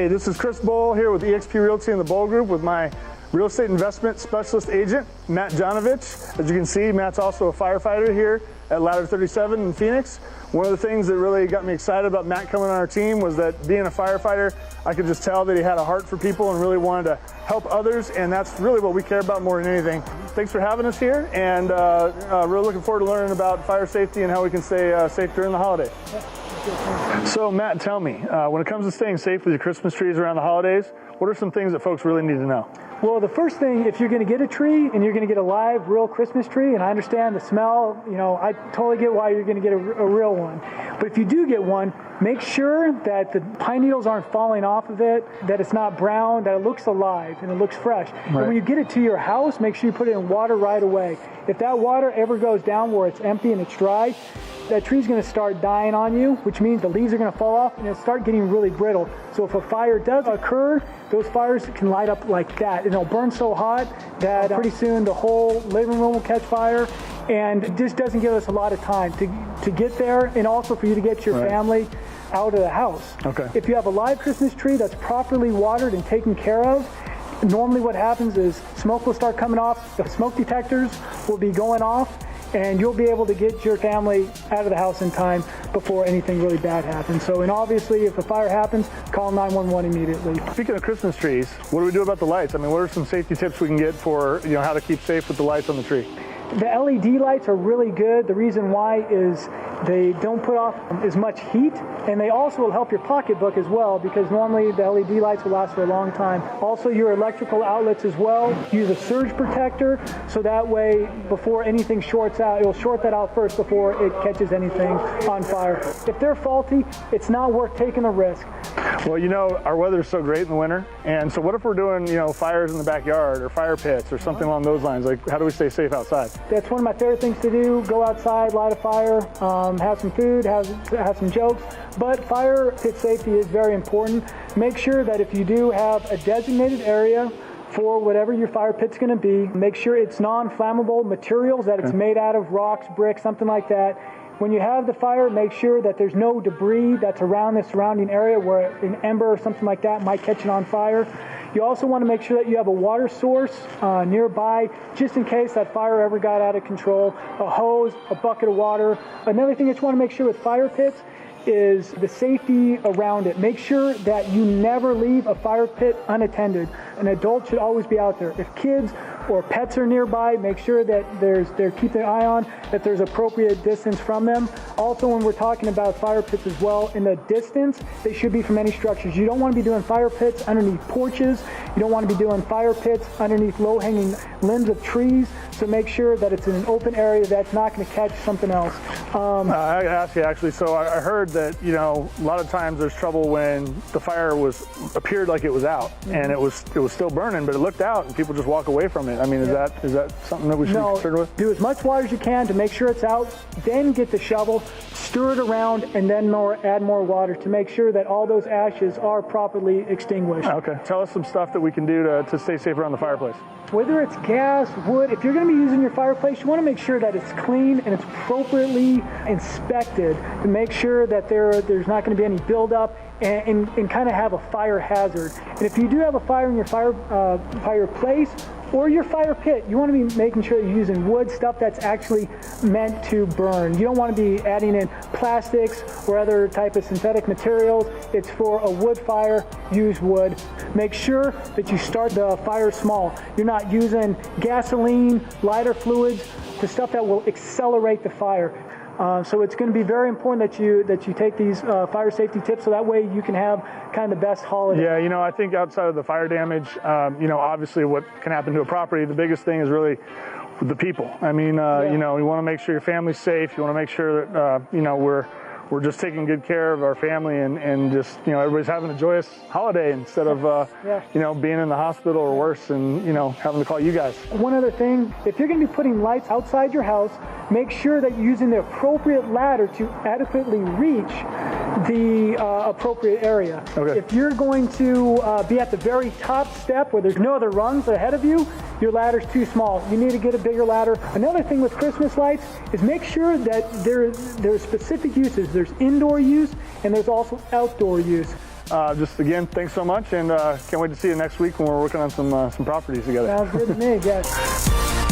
Hey, this is Chris Bole here with eXp Realty and the Bole Group with my real estate investment specialist agent, Matt Jonovich. As you can see, Matt's also a firefighter here at Ladder 37 in Phoenix. One of the things that really got me excited about Matt coming on our team was that being a firefighter, I could just tell that he had a heart for people and really wanted to help others, and that's really what we care about more than anything. Thanks for having us here, and really looking forward to learning about fire safety and how we can stay safe during the holidays. So Matt, tell me, when it comes to staying safe with your Christmas trees around the holidays, what are some things that folks really need to know? Well, the first thing, if you're going to get a tree and you're going to get a live, real Christmas tree, and I understand the smell, I totally get why you're going to get a real one. But if you do get one, make sure that the pine needles aren't falling off of it, that it's not brown, that it looks alive and it looks fresh. Right. And when you get it to your house, make sure you put it in water right away. If that water ever goes down where it's empty and it's dry, that tree's going to start dying on you, which means the leaves are going to fall off and it'll start getting really brittle. So if a fire does occur, those fires can light up like that, and they'll burn so hot that pretty soon the whole living room will catch fire, and it just doesn't give us a lot of time to get there, and also for you to get your family out of the house. Okay. If you have a live Christmas tree that's properly watered and taken care of, normally what happens is smoke will start coming off, the smoke detectors will be going off, and you'll be able to get your family out of the house in time before anything really bad happens. So, and obviously, if a fire happens, call 911 immediately. Speaking of Christmas trees, what do we do about the lights? I mean, what are some safety tips we can get for, how to keep safe with the lights on the tree? The LED lights are really good. The reason why is they don't put off as much heat, and they also will help your pocketbook as well, because normally the LED lights will last for a long time. Also, your electrical outlets as well. Use a surge protector, so that way before anything shorts out, it'll short that out first before it catches anything on fire. If they're faulty, it's not worth taking the risk. Well, our weather is so great in the winter, and so what if we're doing, fires in the backyard or fire pits or something along those lines? Like, how do we stay safe outside? That's one of my favorite things to do. Go outside, light a fire, have some food, have some jokes. But fire pit safety is very important. Make sure that if you do have a designated area for whatever your fire pit's going to be, make sure it's non-flammable materials, that it's made out of rocks, bricks, something like that. When you have the fire, make sure that there's no debris that's around the surrounding area where an ember or something like that might catch it on fire. You also want to make sure that you have a water source nearby, just in case that fire ever got out of control. A hose, a bucket of water. Another thing that you want to make sure with fire pits is the safety around it. Make sure that you never leave a fire pit unattended. An adult should always be out there. If kids or pets are nearby, make sure that they're keeping an eye on that there's appropriate distance from them. Also, when we're talking about fire pits as well, in the distance, they should be from any structures. You don't want to be doing fire pits underneath porches. You don't want to be doing fire pits underneath low-hanging limbs of trees. So make sure that it's in an open area that's not going to catch something else. I asked you actually, so I heard that, a lot of times there's trouble when the fire appeared like it was out, and it was still burning, but it looked out and people just walk away from it. I mean, is that something that we should be concerned with? Do as much water as you can to make sure it's out, then get the shovel, stir it around, and then add more water to make sure that all those ashes are properly extinguished. Okay. Tell us some stuff that we can do to stay safe around the fireplace. Whether it's gas, wood, if you're going to be using your fireplace, you want to make sure that it's clean and it's appropriately inspected to make sure that there's not going to be any buildup and kind of have a fire hazard. And if you do have a fire in your fireplace or your fire pit, you want to be making sure you're using wood, stuff that's actually meant to burn. You don't want to be adding in plastics or other type of synthetic materials. It's for a wood fire, use wood. Make sure that you start the fire small. You're not using gasoline, lighter fluids, the stuff that will accelerate the fire. So it's going to be very important that you take these fire safety tips, so that way you can have kind of the best holiday. Yeah, I think outside of the fire damage, obviously what can happen to a property, the biggest thing is really the people. I mean, you want to make sure your family's safe. You want to make sure that we're just taking good care of our family and just everybody's having a joyous holiday instead of being in the hospital or worse and having to call you guys. One other thing, if you're going to be putting lights outside your house, make sure that you're using the appropriate ladder to adequately reach the appropriate area. Okay. If you're going to be at the very top step where there's no other rungs ahead of you, your ladder's too small. You need to get a bigger ladder. Another thing with Christmas lights is make sure that there's specific uses. There's indoor use and there's also outdoor use. just again, thanks so much, and can't wait to see you next week when we're working on some properties together. Sounds good to me, guys.